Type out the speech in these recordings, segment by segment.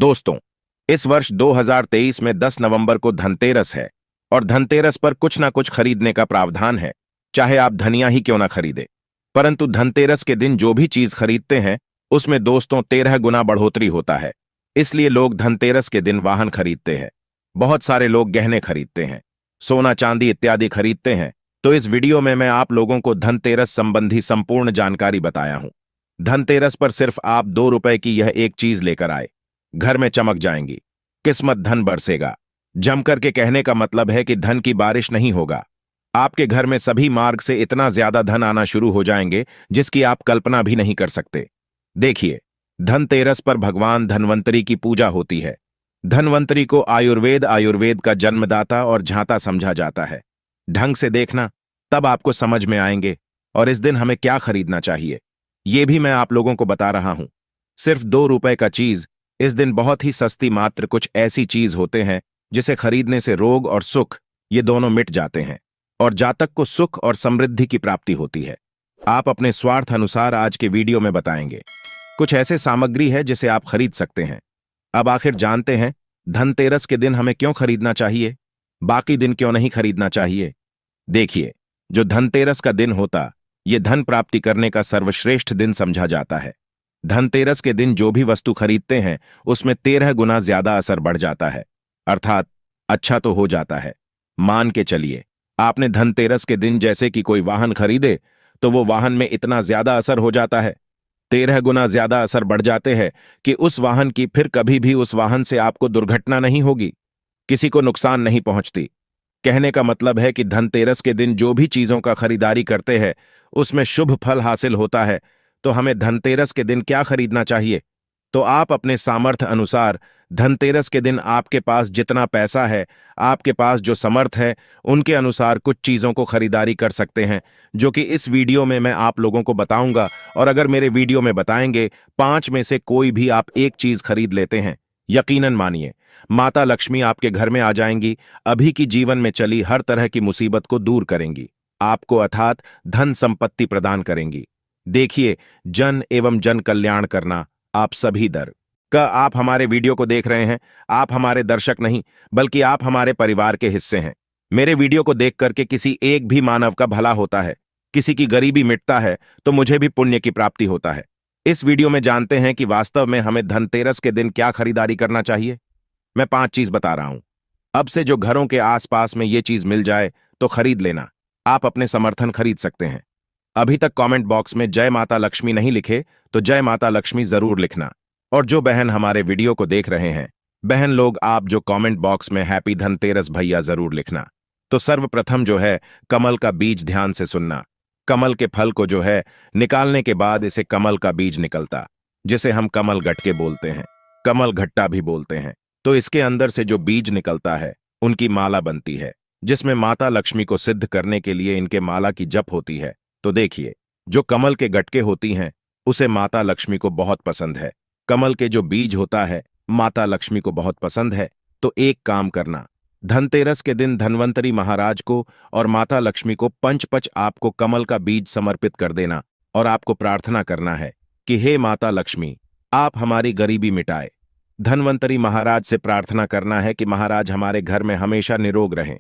दोस्तों, इस वर्ष 2023 में 10 नवंबर को धनतेरस है और धनतेरस पर कुछ ना कुछ खरीदने का प्रावधान है, चाहे आप धनिया ही क्यों ना खरीदे। परंतु धनतेरस के दिन जो भी चीज खरीदते हैं उसमें दोस्तों 13 गुना बढ़ोतरी होता है। इसलिए लोग धनतेरस के दिन वाहन खरीदते हैं, बहुत सारे लोग गहने खरीदते हैं, सोना चांदी इत्यादि खरीदते हैं। तो इस वीडियो में मैं आप लोगों को धनतेरस संबंधी संपूर्ण जानकारी बताया हूं। धनतेरस पर सिर्फ आप 2 रुपए की यह एक चीज लेकर आए, घर में चमक जाएंगी, किस्मत धन बरसेगा। जमकर के कहने का मतलब है कि धन की बारिश नहीं होगा, आपके घर में सभी मार्ग से इतना ज्यादा धन आना शुरू हो जाएंगे जिसकी आप कल्पना भी नहीं कर सकते। देखिए, धनतेरस पर भगवान धन्वंतरी की पूजा होती है। धन्वंतरी को आयुर्वेद का जन्मदाता और झांता समझा जाता है। ढंग से देखना, तब आपको समझ में आएंगे। और इस दिन हमें क्या खरीदना चाहिए ये भी मैं आप लोगों को बता रहा हूं। सिर्फ 2 रुपए का चीज इस दिन बहुत ही सस्ती, मात्र कुछ ऐसी चीज होते हैं जिसे खरीदने से रोग और सुख ये दोनों मिट जाते हैं और जातक को सुख और समृद्धि की प्राप्ति होती है। आप अपने स्वार्थ अनुसार आज के वीडियो में बताएंगे कुछ ऐसे सामग्री है जिसे आप खरीद सकते हैं। अब आखिर जानते हैं धनतेरस के दिन हमें क्यों खरीदना चाहिए, बाकी दिन क्यों नहीं खरीदना चाहिए। देखिए, जो धनतेरस का दिन होता ये धन प्राप्ति करने का सर्वश्रेष्ठ दिन समझा जाता है। धनतेरस के दिन जो भी वस्तु खरीदते हैं उसमें 13 गुना ज्यादा असर बढ़ जाता है, अर्थात अच्छा तो हो जाता है। मान के चलिए, आपने धनतेरस के दिन जैसे कि कोई वाहन खरीदे तो वो वाहन में इतना ज्यादा असर हो जाता है, 13 गुना ज्यादा असर बढ़ जाते हैं कि उस वाहन की फिर कभी भी उस वाहन से आपको दुर्घटना नहीं होगी, किसी को नुकसान नहीं पहुंचती। कहने का मतलब है कि धनतेरस के दिन जो भी चीजों का खरीदारी करते हैं उसमें शुभ फल हासिल होता है। तो हमें धनतेरस के दिन क्या खरीदना चाहिए? तो आप अपने सामर्थ्य अनुसार धनतेरस के दिन आपके पास जितना पैसा है, आपके पास जो समर्थ है, उनके अनुसार कुछ चीजों को खरीदारी कर सकते हैं, जो कि इस वीडियो में मैं आप लोगों को बताऊंगा। और अगर मेरे वीडियो में बताएंगे 5 में से कोई भी आप एक चीज खरीद लेते हैं, यकीनन मानिए माता लक्ष्मी आपके घर में आ जाएंगी, अभी की जीवन में चली हर तरह की मुसीबत को दूर करेंगी, आपको अर्थात धन संपत्ति प्रदान करेंगी। देखिए, जन एवं जन कल्याण करना आप सभी दर का। आप हमारे वीडियो को देख रहे हैं, आप हमारे दर्शक नहीं बल्कि आप हमारे परिवार के हिस्से हैं। मेरे वीडियो को देख करके किसी एक भी मानव का भला होता है, किसी की गरीबी मिटता है तो मुझे भी पुण्य की प्राप्ति होता है। इस वीडियो में जानते हैं कि वास्तव में हमें धनतेरस के दिन क्या खरीदारी करना चाहिए। मैं 5 चीज बता रहा हूं। अब से जो घरों के आसपास में ये चीज मिल जाए तो खरीद लेना, आप अपने समर्थन खरीद सकते हैं। अभी तक कमेंट बॉक्स में जय माता लक्ष्मी नहीं लिखे तो जय माता लक्ष्मी जरूर लिखना। और जो बहन हमारे वीडियो को देख रहे हैं, बहन लोग, आप जो कमेंट बॉक्स में हैप्पी धनतेरस भैया जरूर लिखना। तो सर्वप्रथम जो है कमल का बीज ध्यान से सुनना। कमल के फल को जो है निकालने के बाद इसे कमल का बीज निकलता, जिसे हम कमल गटके बोलते हैं, कमल घट्टा भी बोलते हैं। तो इसके अंदर से जो बीज निकलता है उनकी माला बनती है, जिसमें माता लक्ष्मी को सिद्ध करने के लिए इनके माला की जप होती है। तो देखिए, जो कमल के गटके होती हैं उसे माता लक्ष्मी को बहुत पसंद है। कमल के जो बीज होता है माता लक्ष्मी को बहुत पसंद है। तो एक काम करना, धनतेरस के दिन धन्वंतरी महाराज को और माता लक्ष्मी को पंच आपको कमल का बीज समर्पित कर देना और आपको प्रार्थना करना है कि हे माता लक्ष्मी, आप हमारी गरीबी मिटाए। धन्वंतरी महाराज से प्रार्थना करना है कि महाराज हमारे घर में हमेशा निरोग रहें,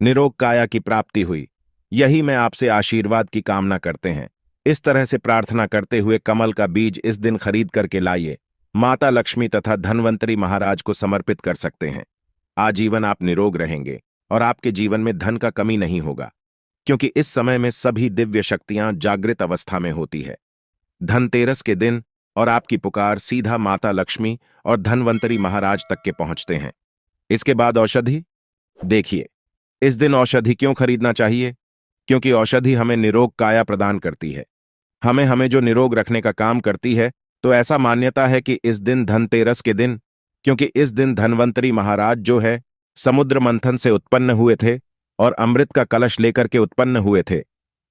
निरोग काया की प्राप्ति हुई, यही मैं आपसे आशीर्वाद की कामना करते हैं। इस तरह से प्रार्थना करते हुए कमल का बीज इस दिन खरीद करके लाइए, माता लक्ष्मी तथा धन्वंतरी महाराज को समर्पित कर सकते हैं। आजीवन आप निरोग रहेंगे और आपके जीवन में धन का कमी नहीं होगा, क्योंकि इस समय में सभी दिव्य शक्तियां जागृत अवस्था में होती है। धनतेरस के दिन और आपकी पुकार सीधा माता लक्ष्मी और धन्वंतरी महाराज तक के पहुंचते हैं। इसके बाद औषधि। देखिए, इस दिन औषधि क्यों खरीदना चाहिए? क्योंकि औषधि हमें निरोग काया प्रदान करती है, हमें जो निरोग रखने का काम करती है। तो ऐसा मान्यता है कि इस दिन धनतेरस के दिन, क्योंकि इस दिन धन्वंतरी महाराज जो है समुद्र मंथन से उत्पन्न हुए थे और अमृत का कलश लेकर के उत्पन्न हुए थे।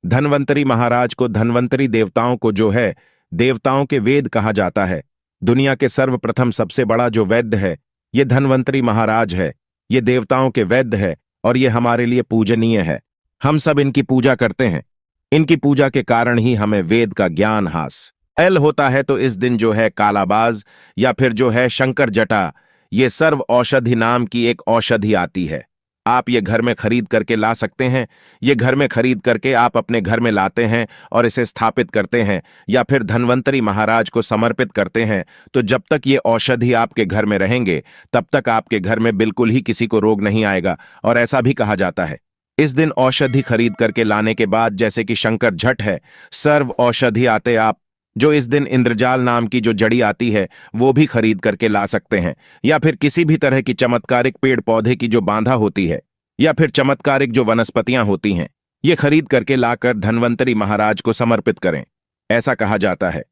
धन्वंतरी महाराज को, धन्वंतरी देवताओं को जो है देवताओं के वेद कहा जाता है। दुनिया के सर्वप्रथम सबसे बड़ा जो वैद्य है ये धन्वंतरी महाराज है, ये देवताओं के वैद्य है और ये हमारे लिए पूजनीय है। हम सब इनकी पूजा करते हैं, इनकी पूजा के कारण ही हमें वेद का ज्ञान हास एल होता है तो इस दिन जो है कालाबाज या फिर जो है शंकर जटा, ये सर्व औषधि नाम की एक औषधि आती है। आप ये घर में खरीद करके ला सकते हैं। ये घर में खरीद करके आप अपने घर में लाते हैं और इसे स्थापित करते हैं या फिर धन्वंतरी महाराज को समर्पित करते हैं। तो जब तक ये औषधि आपके घर में रहेंगे तब तक आपके घर में बिल्कुल ही किसी को रोग नहीं आएगा। और ऐसा भी कहा जाता है इस दिन औषधि खरीद करके लाने के बाद, जैसे कि शंकर झट है, सर्व औषधि आते आप जो इस दिन इंद्रजाल नाम की जो जड़ी आती है वो भी खरीद करके ला सकते हैं। या फिर किसी भी तरह की चमत्कारिक पेड़ पौधे की जो बांधा होती है या फिर चमत्कारिक जो वनस्पतियां होती हैं, ये खरीद करके लाकर धन्वंतरी महाराज को समर्पित करें। ऐसा कहा जाता है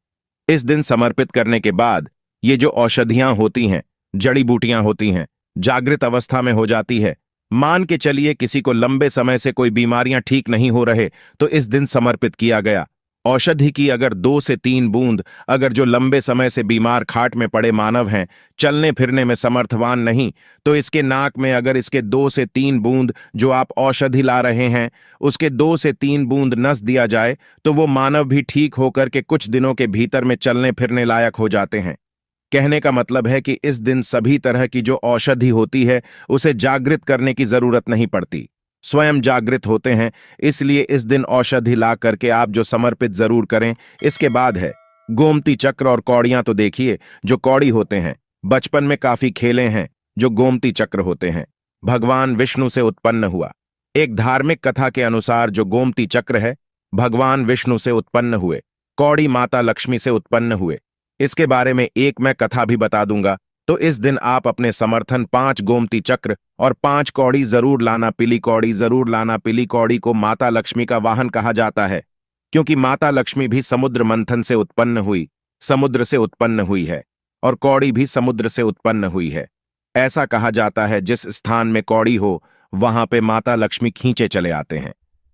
इस दिन समर्पित करने के बाद ये जो औषधियां होती हैं, जड़ी बूटियां होती हैं, जागृत अवस्था में हो जाती है। मान के चलिए किसी को लंबे समय से कोई बीमारियां ठीक नहीं हो रहे तो इस दिन समर्पित किया गया। औषधि की अगर 2 से 3 बूंद, अगर जो लंबे समय से बीमार खाट में पड़े मानव हैं, चलने फिरने में समर्थवान नहीं, तो इसके नाक में अगर इसके 2 से 3 बूंद जो आप औषधि ला रहे हैं उसके 2 से 3 बूंद नस दिया जाए तो वो मानव भी ठीक होकर के कुछ दिनों के भीतर में चलने फिरने लायक हो जाते हैं। कहने का मतलब है कि इस दिन सभी तरह की जो औषधि होती है उसे जागृत करने की जरूरत नहीं पड़ती, स्वयं जागृत होते हैं। इसलिए इस दिन औषधि ला करके आप जो समर्पित जरूर करें। इसके बाद है गोमती चक्र और कौड़ियां। तो देखिए, जो कौड़ी होते हैं, बचपन में काफी खेले हैं। जो गोमती चक्र होते हैं भगवान विष्णु से उत्पन्न हुआ। एक धार्मिक कथा के अनुसार जो गोमती चक्र है भगवान विष्णु से उत्पन्न हुए, कौड़ी माता लक्ष्मी से उत्पन्न हुए। इसके बारे में एक मैं कथा भी बता दूंगा। तो इस दिन आप अपने समर्थन 5 गोमती चक्र और 5 कौड़ी जरूर लाना। पीली कौड़ी जरूर लाना। पीली कौड़ी को माता लक्ष्मी का वाहन कहा जाता है, क्योंकि माता लक्ष्मी भी समुद्र मंथन से उत्पन्न हुई, समुद्र से उत्पन्न हुई है, और कौड़ी भी समुद्र से उत्पन्न हुई है। ऐसा कहा जाता है जिस स्थान में कौड़ी हो वहां पे माता लक्ष्मी खींचे चले आते हैं।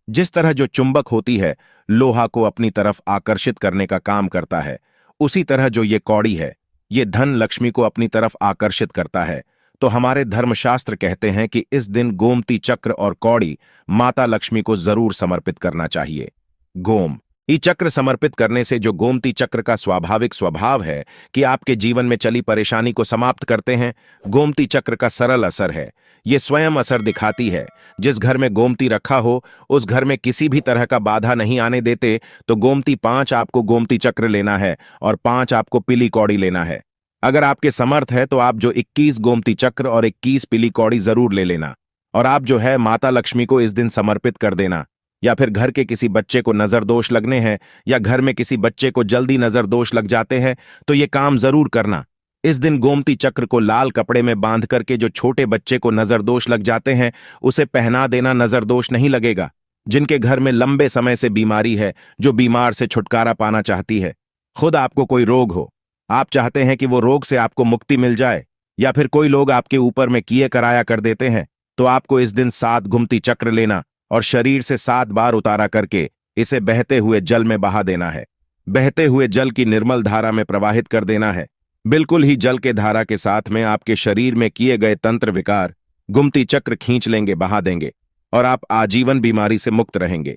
जिस तरह जो चुंबक होती है लोहा को अपनी तरफ आकर्षित करने का काम करता है, उसी तरह जो ये कौड़ी है ये धन लक्ष्मी को अपनी तरफ आकर्षित करता है। तो हमारे धर्मशास्त्र कहते हैं कि इस दिन गोमती चक्र और कौड़ी माता लक्ष्मी को जरूर समर्पित करना चाहिए। गोम ई चक्र समर्पित करने से जो गोमती चक्र का स्वाभाविक स्वभाव है कि आपके जीवन में चली परेशानी को समाप्त करते हैं, गोमती चक्र का सरल असर है। ये स्वयं असर दिखाती है। जिस घर में गोमती रखा हो उस घर में किसी भी तरह का बाधा नहीं आने देते। तो गोमती 5 आपको गोमती चक्र लेना है और 5 आपको पीली कौड़ी लेना है। अगर आपके समर्थ है तो आप जो 21 गोमती चक्र और 21 पीली कौड़ी जरूर ले लेना, और आप जो है माता लक्ष्मी को इस दिन समर्पित कर देना। या फिर घर के किसी बच्चे को नजर दोष लगने हैं या घर में किसी बच्चे को जल्दी नजर दोष लग जाते हैं तो ये काम जरूर करना। इस दिन गोमती चक्र को लाल कपड़े में बांध करके जो छोटे बच्चे को नजर दोष लग जाते हैं उसे पहना देना, नजर दोष नहीं लगेगा। जिनके घर में लंबे समय से बीमारी है, जो बीमार से छुटकारा पाना चाहती है, खुद आपको कोई रोग हो, आप चाहते हैं कि वो रोग से आपको मुक्ति मिल जाए, या फिर कोई लोग आपके ऊपर में किए कराया कर देते हैं, तो आपको इस दिन 7 गोमती चक्र लेना और शरीर से 7 बार उतारा करके इसे बहते हुए जल में बहा देना है। बहते हुए जल की निर्मल धारा में प्रवाहित कर देना है। बिल्कुल ही जल के धारा के साथ में आपके शरीर में किए गए तंत्र विकार गोमती चक्र खींच लेंगे, बहा देंगे, और आप आजीवन बीमारी से मुक्त रहेंगे।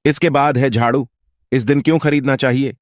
इसके बाद है झाड़ू। इस दिन क्यों खरीदना चाहिए?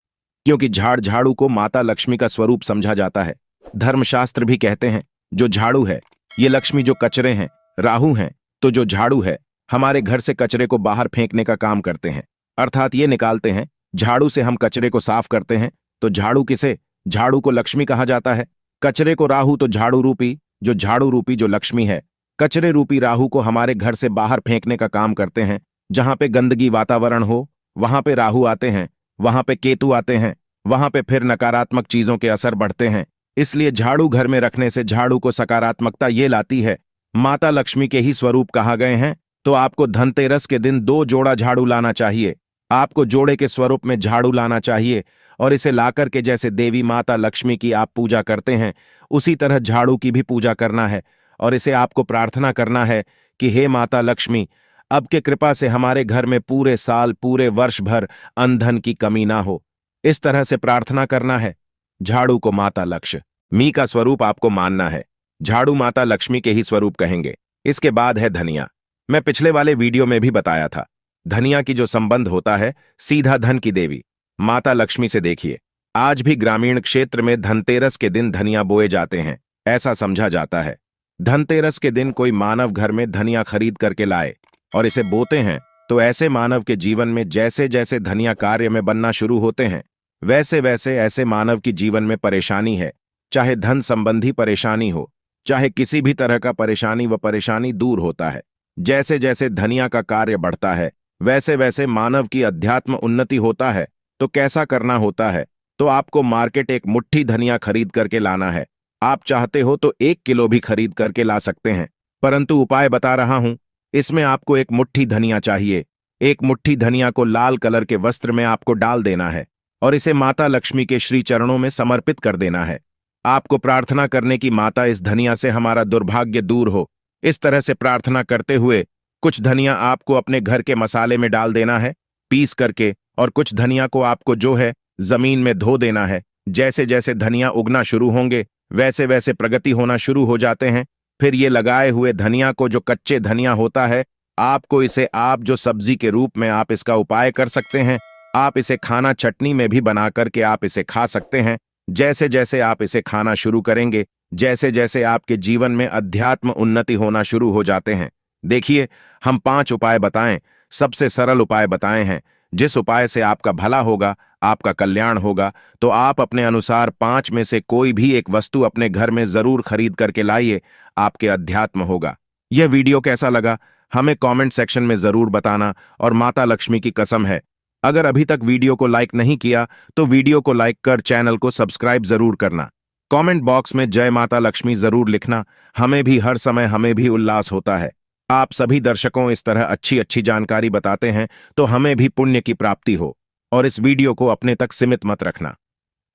क्योंकि झाड़ू को माता लक्ष्मी का स्वरूप समझा जाता है। धर्मशास्त्र भी कहते हैं जो झाड़ू है ये लक्ष्मी, जो कचरे हैं राहु हैं, तो जो झाड़ू है हमारे घर से कचरे को बाहर फेंकने का काम करते हैं, अर्थात ये निकालते हैं। झाड़ू से हम कचरे को साफ करते हैं। तो झाड़ू किसे? झाड़ू को लक्ष्मी कहा जाता है। कचरे को राहु, तो झाड़ू रूपी जो लक्ष्मी है, कचरे रूपी राहु को हमारे घर से बाहर फेंकने का काम करते हैं। जहां पे गंदगी वातावरण हो वहां पे राहु आते हैं, वहां पे केतु आते हैं, वहां पे फिर नकारात्मक चीजों के असर बढ़ते हैं। इसलिए झाड़ू घर में रखने से झाड़ू को सकारात्मकता ये लाती है। माता लक्ष्मी के ही स्वरूप कहा गए हैं। तो आपको धनतेरस के दिन 2 जोड़ा झाड़ू लाना चाहिए। आपको जोड़े के स्वरूप में झाड़ू लाना चाहिए और इसे लाकर के जैसे देवी माता लक्ष्मी की आप पूजा करते हैं उसी तरह झाड़ू की भी पूजा करना है। और इसे आपको प्रार्थना करना है कि हे माता लक्ष्मी, अब के कृपा से हमारे घर में पूरे साल, पूरे वर्ष भर अन्न की कमी ना हो। इस तरह से प्रार्थना करना है। झाड़ू को माता लक्ष्मी का स्वरूप आपको मानना है। झाड़ू माता लक्ष्मी के ही स्वरूप कहेंगे। इसके बाद है धनिया। मैं पिछले वाले वीडियो में भी बताया था, धनिया की जो संबंध होता है सीधा धन की देवी माता लक्ष्मी से। देखिए, आज भी ग्रामीण क्षेत्र में धनतेरस के दिन धनिया बोए जाते हैं। ऐसा समझा जाता है धनतेरस के दिन कोई मानव घर में धनिया खरीद करके लाए और इसे बोते हैं तो ऐसे मानव के जीवन में जैसे जैसे धनिया कार्य में बनना शुरू होते हैं वैसे वैसे ऐसे मानव की जीवन में परेशानी है, चाहे धन संबंधी परेशानी हो, चाहे किसी भी तरह का परेशानी, व परेशानी दूर होता है। जैसे जैसे धनिया का कार्य बढ़ता है वैसे वैसे मानव की अध्यात्म उन्नति होता है। तो कैसा करना होता है? तो आपको मार्केट एक मुट्ठी धनिया खरीद करके लाना है। आप चाहते हो तो 1 किलो भी खरीद करके ला सकते हैं, परंतु उपाय बता रहा हूं। इसमें आपको एक मुट्ठी धनिया चाहिए। एक मुट्ठी धनिया को लाल कलर के वस्त्र में आपको डाल देना है और इसे माता लक्ष्मी के श्री चरणों में समर्पित कर देना है। आपको प्रार्थना करने की, माता इस धनिया से हमारा दुर्भाग्य दूर हो। इस तरह से प्रार्थना करते हुए कुछ धनिया आपको अपने घर के मसाले में डाल देना है पीस करके, और कुछ धनिया को आपको जो है जमीन में धो देना है। जैसे जैसे धनिया उगना शुरू होंगे वैसे वैसे प्रगति होना शुरू हो जाते हैं। फिर ये लगाए हुए धनिया को, जो कच्चे धनिया होता है, आपको इसे आप जो सब्जी के रूप में आप इसका उपाय कर सकते हैं। आप इसे खाना चटनी में भी बना करके आप इसे खा सकते हैं। जैसे जैसे आप इसे खाना शुरू करेंगे जैसे जैसे आपके जीवन में अध्यात्म उन्नति होना शुरू हो जाते हैं। देखिए, हम 5 उपाय बताएं, सबसे सरल उपाय बताए हैं। जिस उपाय से आपका भला होगा, आपका कल्याण होगा, तो आप अपने अनुसार 5 में से कोई भी एक वस्तु अपने घर में जरूर खरीद करके लाइए। आपके अध्यात्म होगा। यह वीडियो कैसा लगा हमें कमेंट सेक्शन में जरूर बताना, और माता लक्ष्मी की कसम है, अगर अभी तक वीडियो को लाइक नहीं किया तो वीडियो को लाइक कर चैनल को सब्सक्राइब जरूर करना। कमेंट बॉक्स में जय माता लक्ष्मी जरूर लिखना। हमें भी हर समय हमें भी उल्लास होता है। आप सभी दर्शकों इस तरह अच्छी अच्छी जानकारी बताते हैं तो हमें भी पुण्य की प्राप्ति हो। और इस वीडियो को अपने तक सीमित मत रखना।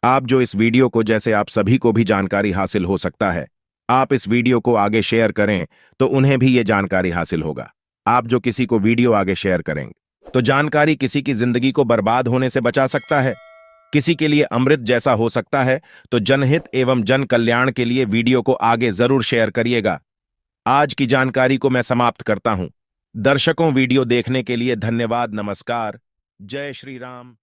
आप जो इस वीडियो को, जैसे आप सभी को भी जानकारी हासिल हो सकता है, आप इस वीडियो को आगे शेयर करें तो उन्हें भी ये जानकारी हासिल होगा। आप जो किसी को वीडियो आगे शेयर करेंगे तो जानकारी किसी की जिंदगी को बर्बाद होने से बचा सकता है, किसी के लिए अमृत जैसा हो सकता है। तो जनहित एवं जन कल्याण के लिए वीडियो को आगे जरूर शेयर करिएगा। आज की जानकारी को मैं समाप्त करता हूं। दर्शकों, वीडियो देखने के लिए धन्यवाद। नमस्कार। जय श्री राम।